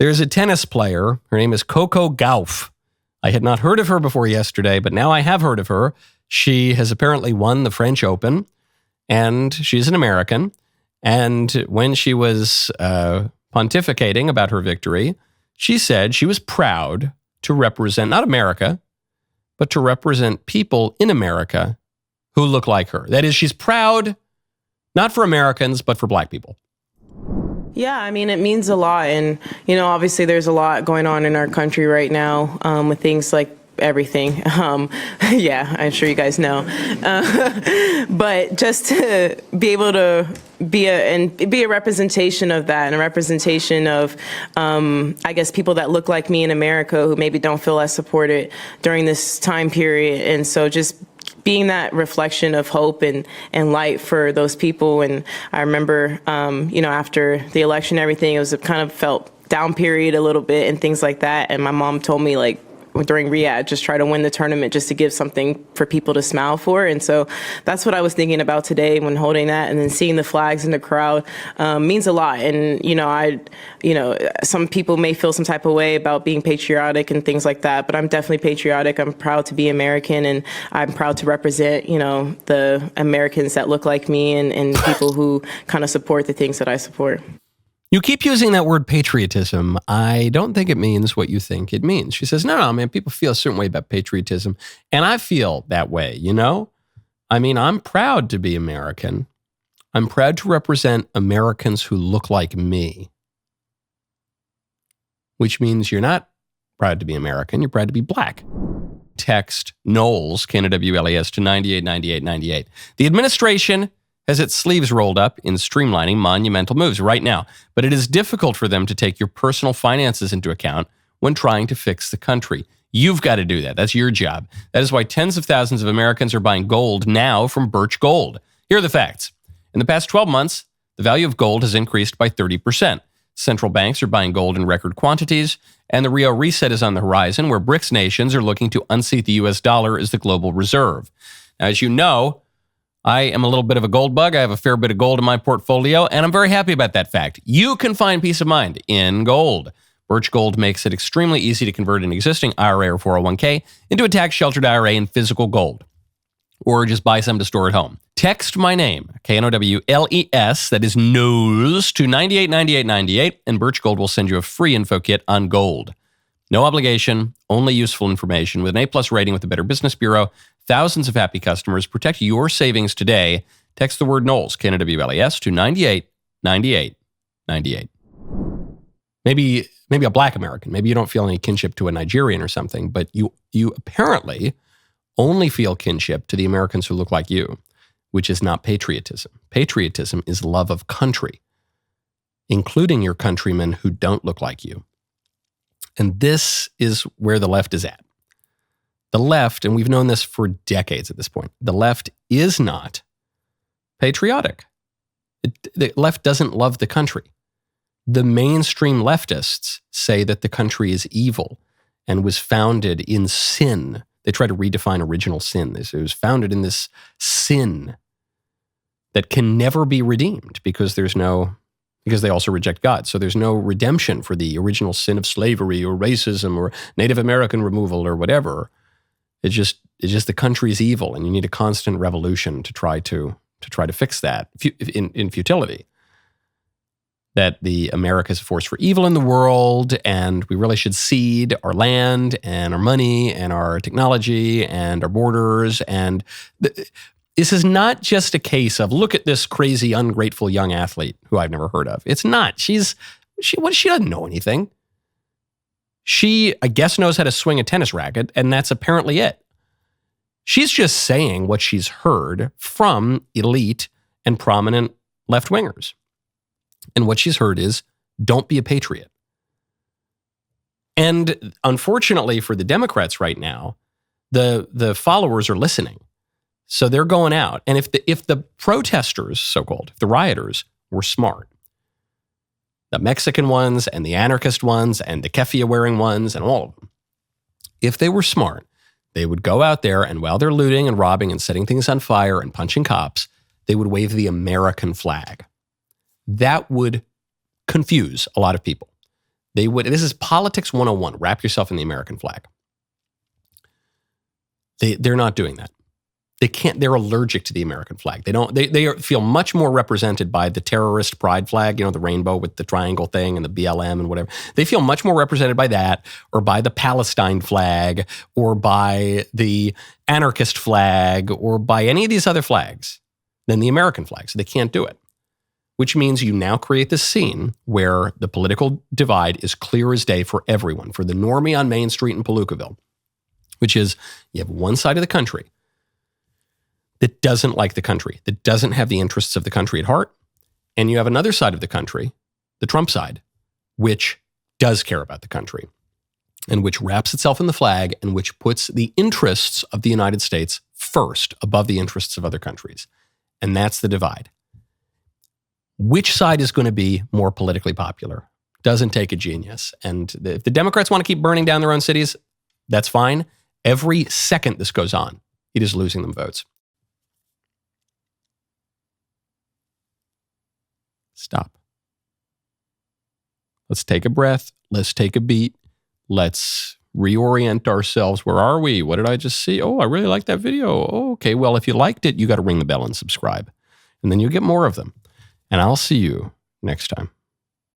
There's a tennis player. Her name is Coco Gauff. I had not heard of her before yesterday, but now I have heard of her. She has apparently won the French Open, and she's an American. And when she was pontificating about her victory, she said she was proud to represent, not America, but to represent people in America who look like her. That is, she's proud, not for Americans, but for Black people. Yeah, I mean, it means a lot. And, obviously there's a lot going on in our country right now with things like everything. Yeah, I'm sure you guys know. But just to be able to be a representation of that, and a representation of, I guess, people that look like me in America who maybe don't feel as supported during this time period. And so just being that reflection of hope and light for those people. And I remember, after the election, everything, it was a kind of felt down period a little bit and things like that. And my mom told me, like, during Riyadh, just try to win the tournament just to give something for people to smile for. And so that's what I was thinking about today when holding that, and then seeing the flags in the crowd means a lot. And, some people may feel some type of way about being patriotic and things like that, but I'm definitely patriotic. I'm proud to be American, and I'm proud to represent, the Americans that look like me and people who kind of support the things that I support. You keep using that word patriotism. I don't think it means what you think it means. She says, no, man, people feel a certain way about patriotism. And I feel that way, I mean, I'm proud to be American. I'm proud to represent Americans who look like me. Which means you're not proud to be American, you're proud to be Black. Text Knowles, Knowles, to 989898. The administration has its sleeves rolled up in streamlining monumental moves right now, but it is difficult for them to take your personal finances into account when trying to fix the country. You've got to do that. That's your job. That is why tens of thousands of Americans are buying gold now from Birch Gold. Here are the facts. In the past 12 months, the value of gold has increased by 30%. Central banks are buying gold in record quantities, and the Rio reset is on the horizon, where BRICS nations are looking to unseat the U.S. dollar as the global reserve. Now, as you know, I am a little bit of a gold bug. I have a fair bit of gold in my portfolio, and I'm very happy about that fact. You can find peace of mind in gold. Birch Gold makes it extremely easy to convert an existing IRA or 401k into a tax-sheltered IRA in physical gold, or just buy some to store at home. Text my name, Knowles, that is Knowles, to 989898, and Birch Gold will send you a free info kit on gold. No obligation, only useful information with an A+ rating with the Better Business Bureau. Thousands of happy customers. Protect your savings today. Text the word Knowles, Knowles, to 989898. Maybe a Black American. Maybe you don't feel any kinship to a Nigerian or something, but you apparently only feel kinship to the Americans who look like you, which is not patriotism. Patriotism is love of country, including your countrymen who don't look like you. And this is where the left is at. The left, and we've known this for decades at this point, the left is not patriotic. The left doesn't love the country. The mainstream leftists say that the country is evil and was founded in sin. They try to redefine original sin. It was founded in this sin that can never be redeemed because they also reject God. So there's no redemption for the original sin of slavery or racism or Native American removal or whatever. It's just the country is evil, and you need a constant revolution to try to fix that in futility. That the America is a force for evil in the world, and we really should cede our land and our money and our technology and our borders. And this is not just a case of, look at this crazy, ungrateful young athlete who I've never heard of. It's not. She doesn't know anything. She, I guess, knows how to swing a tennis racket, and that's apparently it. She's just saying what she's heard from elite and prominent left-wingers. And what she's heard is, don't be a patriot. And unfortunately for the Democrats right now, the followers are listening. So they're going out. And if the protesters, so-called, if the rioters were smart, the Mexican ones and the anarchist ones and the keffiyeh-wearing ones and all of them, if they were smart, they would go out there, and while they're looting and robbing and setting things on fire and punching cops, they would wave the American flag. That would confuse a lot of people. They would. This is politics 101. Wrap yourself in the American flag. They're not doing that. They can't. They're allergic to the American flag. They don't. They feel much more represented by the terrorist pride flag. You know, the rainbow with the triangle thing and the BLM and whatever. They feel much more represented by that, or by the Palestine flag, or by the anarchist flag, or by any of these other flags than the American flag. So they can't do it. Which means you now create this scene where the political divide is clear as day for everyone, for the normie on Main Street in Palookaville, which is you have one side of the country that doesn't like the country, that doesn't have the interests of the country at heart. And you have another side of the country, the Trump side, which does care about the country and which wraps itself in the flag and which puts the interests of the United States first above the interests of other countries. And that's the divide. Which side is going to be more politically popular? Doesn't take a genius. And if the Democrats want to keep burning down their own cities, that's fine. Every second this goes on, it is losing them votes. Stop. Let's take a breath. Let's take a beat. Let's reorient ourselves. Where are we? What did I just see? Oh, I really liked that video. Oh, okay. Well, if you liked it, you got to ring the bell and subscribe. And then you'll get more of them. And I'll see you next time.